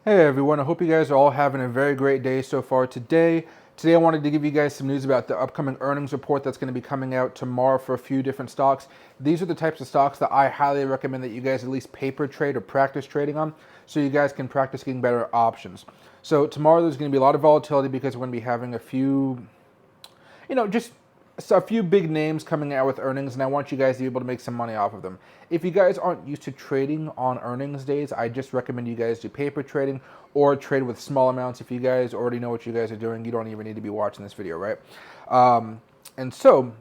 Hey everyone, I hope you guys are all having a very great day so far Today I wanted to give you guys some news about the upcoming earnings report that's going to be coming out tomorrow for a few different stocks. These are the types of stocks that I highly recommend that you guys at least paper trade or practice trading on so you guys can practice getting better options. So tomorrow there's going to be a lot of volatility because we're going to be having a few just a few big names coming out with earnings, and I want you guys to be able to make some money off of them. If you guys aren't used to trading on earnings days, I just recommend you guys do paper trading or trade with small amounts. If you guys already know what you guys are doing, you don't even need to be watching this video, right? And so,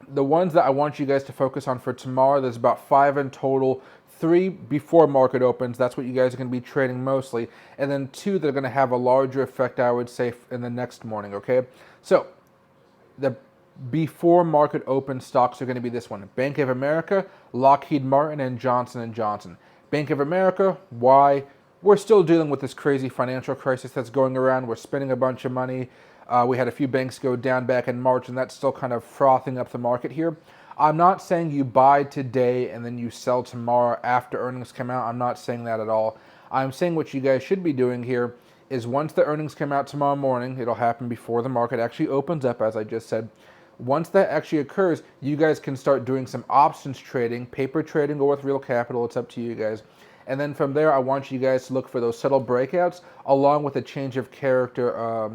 the ones that I want you guys to focus on for tomorrow, there's about 5 in total. 3 before market opens, that's what you guys are going to be trading mostly, and then 2 that are going to have a larger effect, I would say, in the next morning, okay? So, the before market open stocks are going to be this one: Bank of America, Lockheed Martin, and Johnson & Johnson. Bank of America, why? We're still dealing with this crazy financial crisis that's going around. We're spending a bunch of money. We had a few banks go down back in March, and that's still kind of frothing up the market here. I'm not saying you buy today and then you sell tomorrow after earnings come out. I'm not saying that at all. I'm saying what you guys should be doing here is once the earnings come out tomorrow morning, it'll happen before the market actually opens up, as I just said. Once that actually occurs, you guys can start doing some options trading, paper trading, or with real capital. It's up to you guys. And then from there, I want you guys to look for those subtle breakouts along with a change of character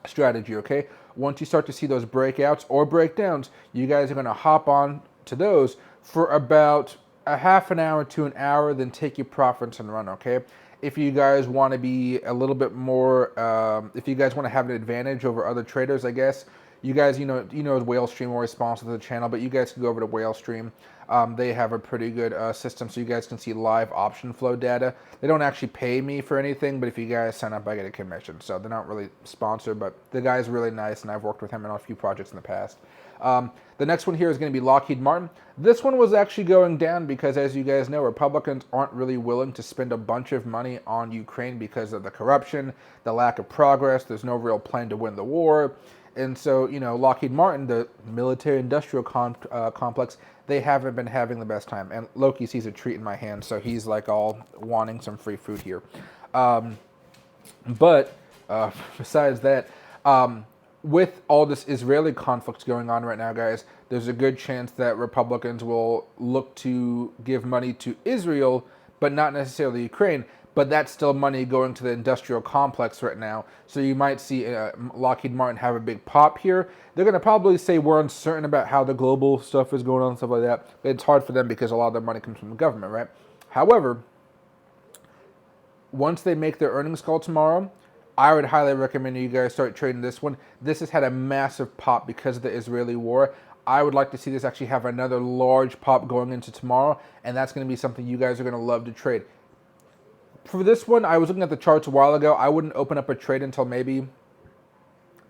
strategy, okay? Once you start to see those breakouts or breakdowns, you guys are going to hop on to those for about a half an hour to an hour, then take your profits and run, okay? If you guys want to be a little bit more, if you guys want to have an advantage over other traders, I guess, you guys, Whale Stream always sponsors the channel, but you guys can go over to Whale Stream. They have a pretty good system, so you guys can see live option flow data. They don't actually pay me for anything, but if you guys sign up, I get a commission. So they're not really sponsored, but the guy's really nice, and I've worked with him on a few projects in the past. The next one here is going to be Lockheed Martin. This one was actually going down because, as you guys know, Republicans aren't really willing to spend a bunch of money on Ukraine because of the corruption, the lack of progress. There's no real plan to win the war. And so, Lockheed Martin, the military-industrial complex, they haven't been having the best time. And Loki sees a treat in my hand, so he's like all wanting some free food here. But besides that, with all this Israeli conflict going on right now, guys, there's a good chance that Republicans will look to give money to Israel, but not necessarily Ukraine. But that's still money going to the industrial complex right now. So you might see Lockheed Martin have a big pop here. They're going to probably say we're uncertain about how the global stuff is going on and stuff like that. But it's hard for them because a lot of their money comes from the government, right? However, once they make their earnings call tomorrow, I would highly recommend you guys start trading this one. This has had a massive pop because of the Israeli war. I would like to see this actually have another large pop going into tomorrow, and that's going to be something you guys are going to love to trade. For this one, I was looking at the charts a while ago. I wouldn't open up a trade until maybe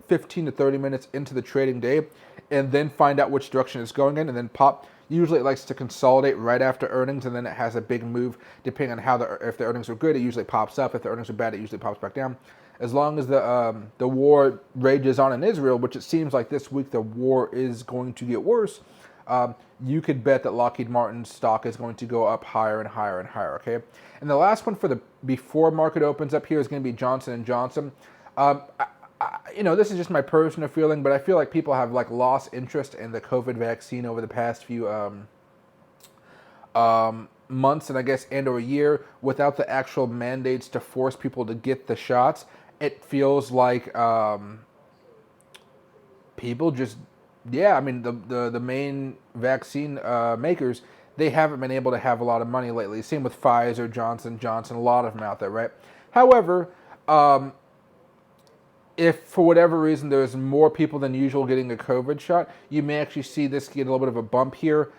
15 to 30 minutes into the trading day and then find out which direction it's going in and then pop. Usually it likes to consolidate right after earnings, and then it has a big move depending on how if the earnings are good, it usually pops up. If the earnings are bad, it usually pops back down. As long as the war rages on in Israel, which it seems like this week the war is going to get worse, you could bet that Lockheed Martin's stock is going to go up higher and higher and higher, okay? And the last one for the before market opens up here is going to be Johnson & Johnson. This is just my personal feeling, but I feel like people have lost interest in the COVID vaccine over the past few months and I guess and or a year without the actual mandates to force people to get the shots. It feels like people just, the main vaccine makers, they haven't been able to have a lot of money lately. Same with Pfizer, Johnson & Johnson, a lot of them out there, right? However, if for whatever reason there's more people than usual getting a COVID shot, you may actually see this get a little bit of a bump here.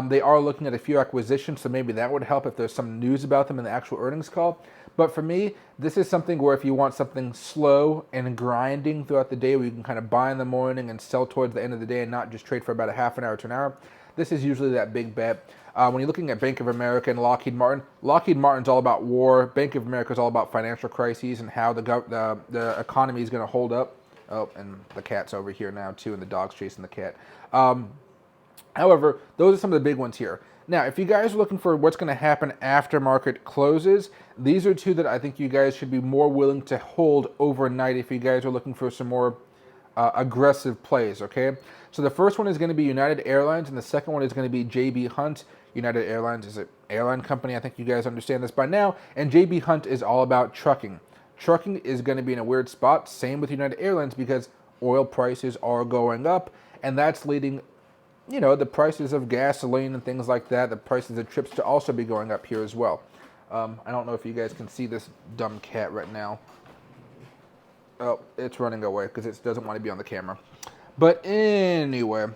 They are looking at a few acquisitions, so maybe that would help if there's some news about them in the actual earnings call. But for me, this is something where if you want something slow and grinding throughout the day where you can kind of buy in the morning and sell towards the end of the day and not just trade for about a half an hour to an hour, this is usually that big bet. When you're looking at Bank of America and Lockheed Martin's all about war. Bank of America is all about financial crises and how the economy is going to hold up. Oh, and the cat's over here now too, and the dog's chasing the cat. However, those are some of the big ones here. Now, if you guys are looking for what's going to happen after market closes, these are two that I think you guys should be more willing to hold overnight if you guys are looking for some more aggressive plays, okay? So the first one is going to be United Airlines, and the second one is going to be JB Hunt. United Airlines is an airline company. I think you guys understand this by now. And JB Hunt is all about trucking. Trucking is going to be in a weird spot. Same with United Airlines because oil prices are going up, and that's leading, you know, the prices of gasoline and things like that, the prices of trips to also be going up here as well. I don't know if you guys can see this dumb cat right now. Oh, it's running away because it doesn't want to be on the camera. But anyway,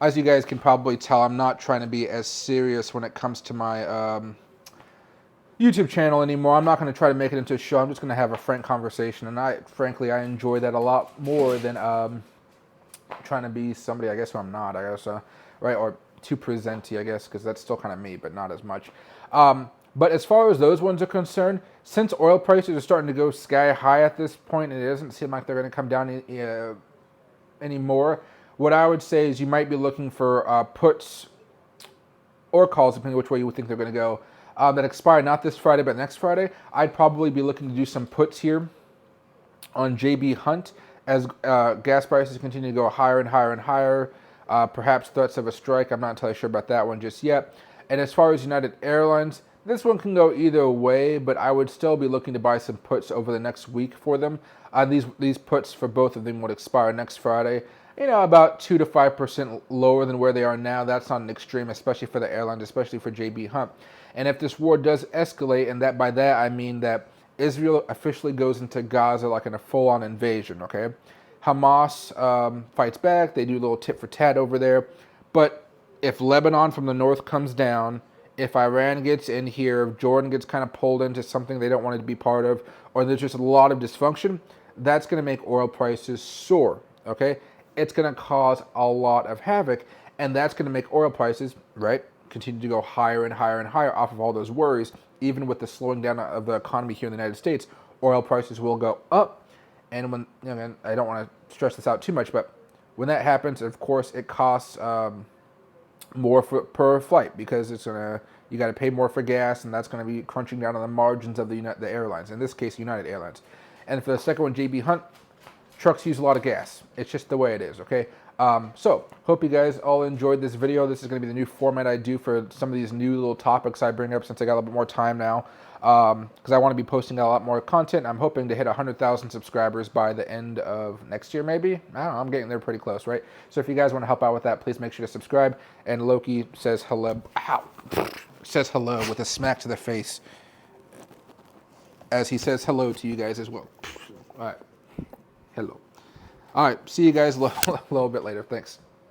as you guys can probably tell, I'm not trying to be as serious when it comes to my YouTube channel anymore. I'm not going to try to make it into a show. I'm just going to have a frank conversation. And frankly, I enjoy that a lot more than trying to be somebody, I guess, who I'm not, I guess, right? Or too presenty, I guess, because that's still kind of me, but not as much. But as far as those ones are concerned, since oil prices are starting to go sky high at this point, and it doesn't seem like they're going to come down anymore, what I would say is you might be looking for puts or calls, depending on which way you would think they're going to go, that expire not this Friday, but next Friday. I'd probably be looking to do some puts here on JB Hunt as gas prices continue to go higher and higher and higher. Perhaps threats of a strike. I'm not entirely sure about that one just yet. And as far as United Airlines, this one can go either way, but I would still be looking to buy some puts over the next week for them. These puts for both of them would expire next Friday. You know, about 2 to 5% lower than where they are now. That's not an extreme, especially for the airlines, especially for JB Hunt. And if this war does escalate, and by that I mean that Israel officially goes into Gaza like in a full-on invasion, okay? Hamas fights back. They do a little tit for tat over there. But if Lebanon from the north comes down, if Iran gets in here, if Jordan gets kind of pulled into something they don't want it to be part of, or there's just a lot of dysfunction, that's going to make oil prices soar, okay? It's going to cause a lot of havoc, and that's going to make oil prices, right, continue to go higher and higher and higher off of all those worries. Even with the slowing down of the economy here in the United States, oil prices will go up. And when, you know, I don't want to stress this out too much, but when that happens, of course, it costs more per flight because you got to pay more for gas, and that's going to be crunching down on the margins of the airlines. In this case, United Airlines. And for the second one, JB Hunt, trucks use a lot of gas. It's just the way it is, okay? So, hope you guys all enjoyed this video. This is going to be the new format I do for some of these new little topics I bring up since I got a little bit more time now. Because I want to be posting a lot more content. I'm hoping to hit 100,000 subscribers by the end of next year, maybe. I don't know. I'm getting there pretty close, right? So if you guys want to help out with that, please make sure to subscribe. And Loki says hello. Ow! Says hello with a smack to the face, as he says hello to you guys as well. All right. Hello. All right. See you guys a little bit later. Thanks.